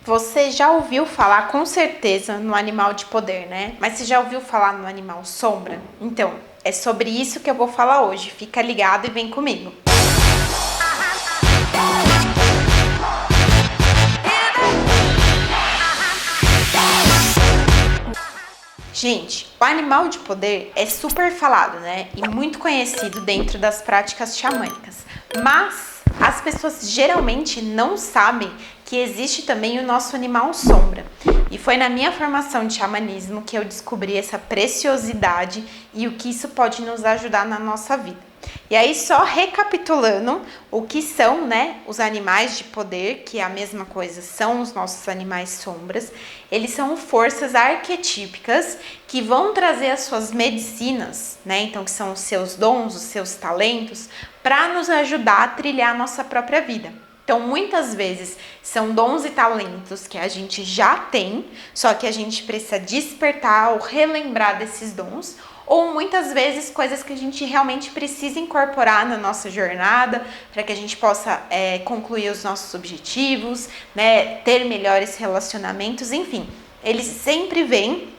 Você já ouviu falar, com certeza, no animal de poder, né? Mas você já ouviu falar no animal sombra? Então, é sobre isso que eu vou falar hoje. Fica ligado e vem comigo. Gente, o animal de poder é super falado, né? E muito conhecido dentro das práticas xamânicas. Mas as pessoas geralmente não sabem que existe também o nosso animal sombra. E foi na minha formação de xamanismo que eu descobri essa preciosidade e o que isso pode nos ajudar na nossa vida. E aí, só recapitulando o que são, né, os animais de poder, que é a mesma coisa, são os nossos animais sombras. Eles são forças arquetípicas que vão trazer as suas medicinas, né, então que são os seus dons, os seus talentos, para nos ajudar a trilhar a nossa própria vida. Então, muitas vezes, são dons e talentos que a gente já tem, só que a gente precisa despertar ou relembrar desses dons, ou muitas vezes coisas que a gente realmente precisa incorporar na nossa jornada para que a gente possa concluir os nossos objetivos, né, ter melhores relacionamentos, enfim. Eles sempre vêm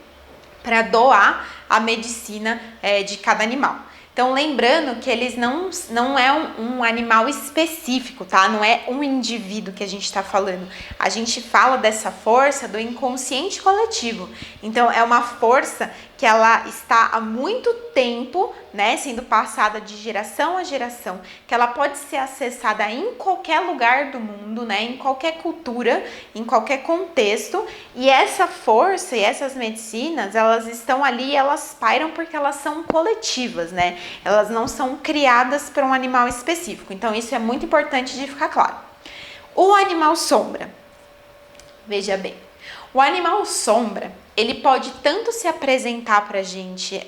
para doar a medicina de cada animal. Então, lembrando que eles não é um animal específico, tá? Não é um indivíduo que a gente está falando. A gente fala dessa força do inconsciente coletivo. Então, é uma força que ela está há muito tempo, né, sendo passada de geração a geração, que ela pode ser acessada em qualquer lugar do mundo, né, em qualquer cultura, em qualquer contexto, e essa força e essas medicinas, elas estão ali, elas pairam porque elas são coletivas, né, elas não são criadas para um animal específico, então isso é muito importante de ficar claro. O animal sombra, veja bem, o animal sombra, ele pode tanto se apresentar para a gente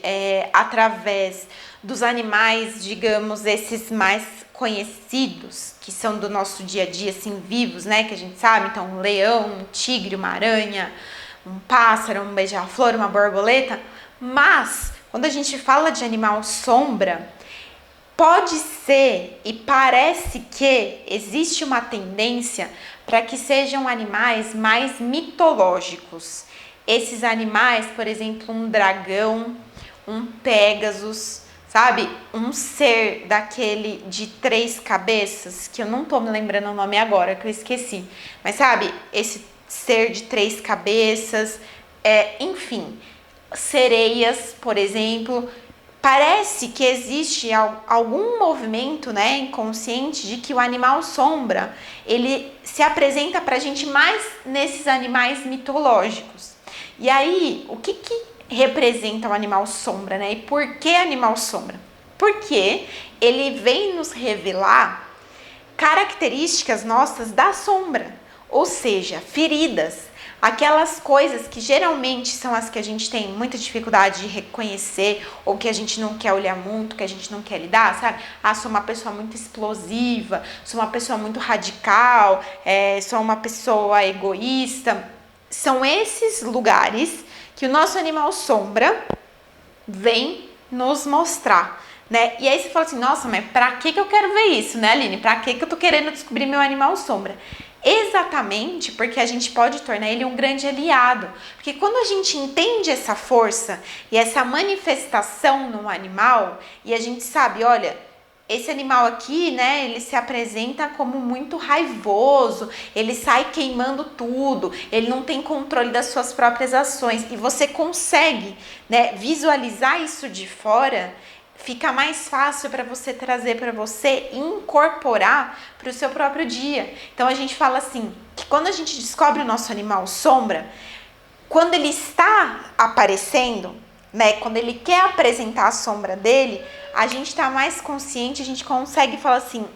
através dos animais, digamos, esses mais conhecidos, que são do nosso dia a dia, assim, vivos, né, que a gente sabe, então um leão, um tigre, uma aranha, um pássaro, um beija-flor, uma borboleta, mas quando a gente fala de animal sombra, pode ser e parece que existe uma tendência para que sejam animais mais mitológicos. Esses animais, por exemplo, um dragão, um Pégasus, sabe? Um ser daquele de 3 cabeças, que eu não tô me lembrando o nome agora, que eu esqueci. Mas sabe, esse ser de 3 cabeças, enfim, sereias, por exemplo. Parece que existe algum movimento, né, inconsciente de que o animal sombra, ele se apresenta pra gente mais nesses animais mitológicos. E aí, o que representa o animal sombra, né? E por que animal sombra? Porque ele vem nos revelar características nossas da sombra, ou seja, feridas, aquelas coisas que geralmente são as que a gente tem muita dificuldade de reconhecer ou que a gente não quer olhar muito, que a gente não quer lidar, sabe? Ah, sou uma pessoa muito explosiva, sou uma pessoa muito radical, sou uma pessoa egoísta. São esses lugares que o nosso animal sombra vem nos mostrar, né? E aí você fala assim, nossa, mas pra que eu quero ver isso, né, Aline? Pra que eu tô querendo descobrir meu animal sombra? Exatamente porque a gente pode tornar ele um grande aliado. Porque quando a gente entende essa força e essa manifestação no animal, e a gente sabe, olha, esse animal aqui, né, ele se apresenta como muito raivoso, ele sai queimando tudo, ele não tem controle das suas próprias ações, e você consegue, né, visualizar isso de fora, fica mais fácil para você trazer para você e incorporar para o seu próprio dia. Então a gente fala assim, que quando a gente descobre o nosso animal sombra, quando ele está aparecendo, né, quando ele quer apresentar a sombra dele, a gente está mais consciente, a gente consegue falar assim,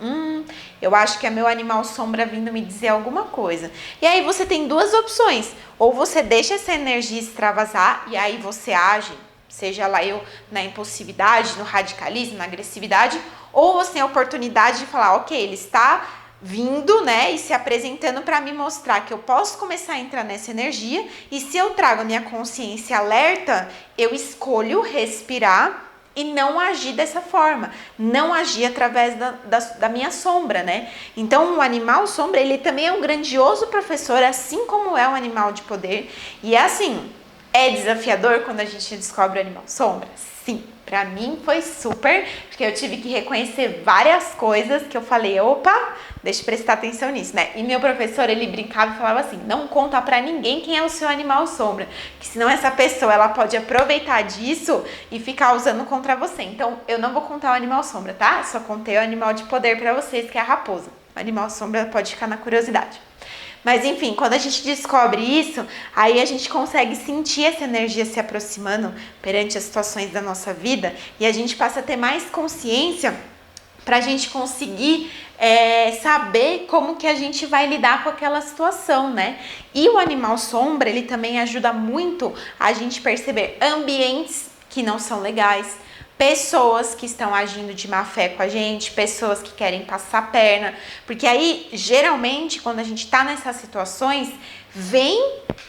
eu acho que é meu animal sombra vindo me dizer alguma coisa. E aí você tem duas opções, ou você deixa essa energia extravasar e aí você age, seja lá eu na impulsividade, no radicalismo, na agressividade, ou você tem a oportunidade de falar, ok, ele está vindo, né, e se apresentando para me mostrar que eu posso começar a entrar nessa energia, e se eu trago a minha consciência alerta, eu escolho respirar e não agir dessa forma, não agir através da minha sombra, né? Então, o animal sombra, ele também é um grandioso professor, assim como é um animal de poder. E é assim, é desafiador quando a gente descobre o animal sombra? Sim, pra mim foi super, porque eu tive que reconhecer várias coisas que eu falei, opa, deixa eu prestar atenção nisso, né? E meu professor, ele brincava e falava assim, não conta pra ninguém quem é o seu animal sombra, que senão essa pessoa, ela pode aproveitar disso e ficar usando contra você. Então, eu não vou contar o animal sombra, tá? Só contei o animal de poder pra vocês, que é a raposa. O animal sombra pode ficar na curiosidade. Mas enfim, quando a gente descobre isso, aí a gente consegue sentir essa energia se aproximando perante as situações da nossa vida e a gente passa a ter mais consciência para a gente conseguir saber como que a gente vai lidar com aquela situação, né? E o animal sombra, ele também ajuda muito a gente perceber ambientes que não são legais, pessoas que estão agindo de má fé com a gente, pessoas que querem passar a perna, porque aí, geralmente, quando a gente tá nessas situações, vem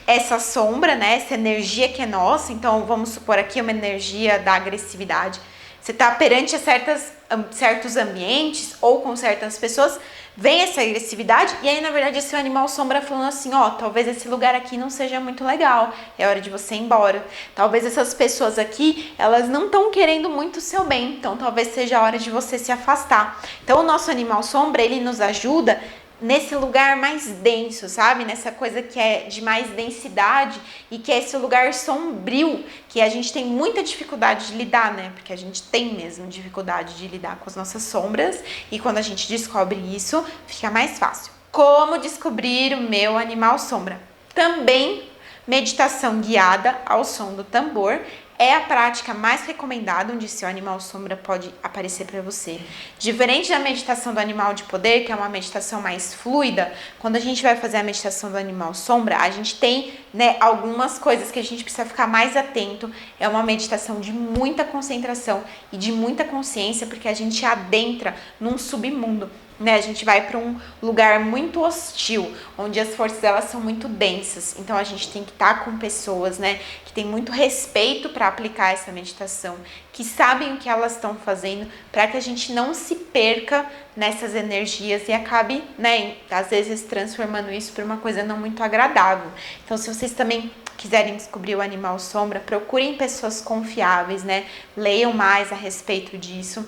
essa sombra, né, essa energia que é nossa, então vamos supor aqui uma energia da agressividade, você tá perante certos ambientes ou com certas pessoas, vem essa agressividade e aí, na verdade, esse animal sombra falando assim, ó, talvez esse lugar aqui não seja muito legal, é hora de você ir embora. Talvez essas pessoas aqui, elas não estão querendo muito o seu bem, então talvez seja a hora de você se afastar. Então, o nosso animal sombra, ele nos ajuda nesse lugar mais denso, sabe? Nessa coisa que é de mais densidade e que é esse lugar sombrio, que a gente tem muita dificuldade de lidar, né? Porque a gente tem mesmo dificuldade de lidar com as nossas sombras e quando a gente descobre isso, fica mais fácil. Como descobrir o meu animal sombra? Também meditação guiada ao som do tambor é a prática mais recomendada onde seu animal sombra pode aparecer para você. Diferente da meditação do animal de poder, que é uma meditação mais fluida, quando a gente vai fazer a meditação do animal sombra, a gente tem, né, algumas coisas que a gente precisa ficar mais atento. É uma meditação de muita concentração e de muita consciência, porque a gente adentra num submundo. Né, a gente vai para um lugar muito hostil, onde as forças elas são muito densas. Então a gente tem que estar com pessoas, né, que tem muito respeito para aplicar essa meditação, que sabem o que elas estão fazendo, para que a gente não se perca nessas energias e acabe, né, às vezes transformando isso para uma coisa não muito agradável. Então, se vocês também quiserem descobrir o animal sombra, procurem pessoas confiáveis, né? Leiam mais a respeito disso.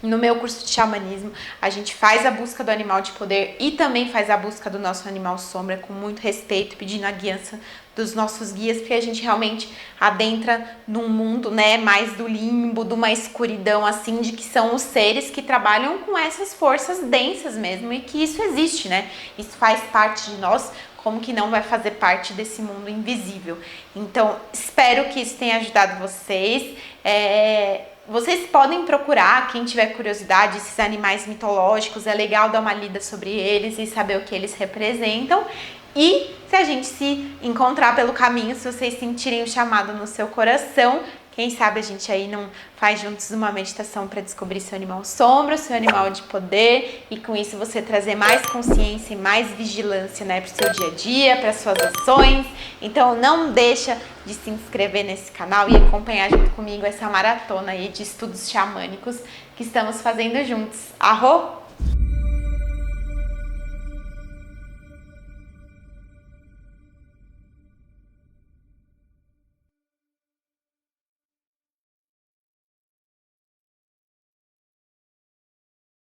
No meu curso de xamanismo, a gente faz a busca do animal de poder e também faz a busca do nosso animal sombra com muito respeito, pedindo a guiança dos nossos guias, porque a gente realmente adentra num mundo, né, mais do limbo, de uma escuridão, assim, de que são os seres que trabalham com essas forças densas mesmo e que isso existe, né? Isso faz parte de nós, como que não vai fazer parte desse mundo invisível. Então, espero que isso tenha ajudado vocês. Vocês podem procurar, quem tiver curiosidade, esses animais mitológicos, é legal dar uma lida sobre eles e saber o que eles representam. E se a gente se encontrar pelo caminho, se vocês sentirem o chamado no seu coração, quem sabe a gente aí não faz juntos uma meditação para descobrir seu animal sombra, seu animal de poder, e com isso você trazer mais consciência e mais vigilância, né, para o seu dia a dia, para suas ações. Então não deixa de se inscrever nesse canal e acompanhar junto comigo essa maratona aí de estudos xamânicos que estamos fazendo juntos. Arro!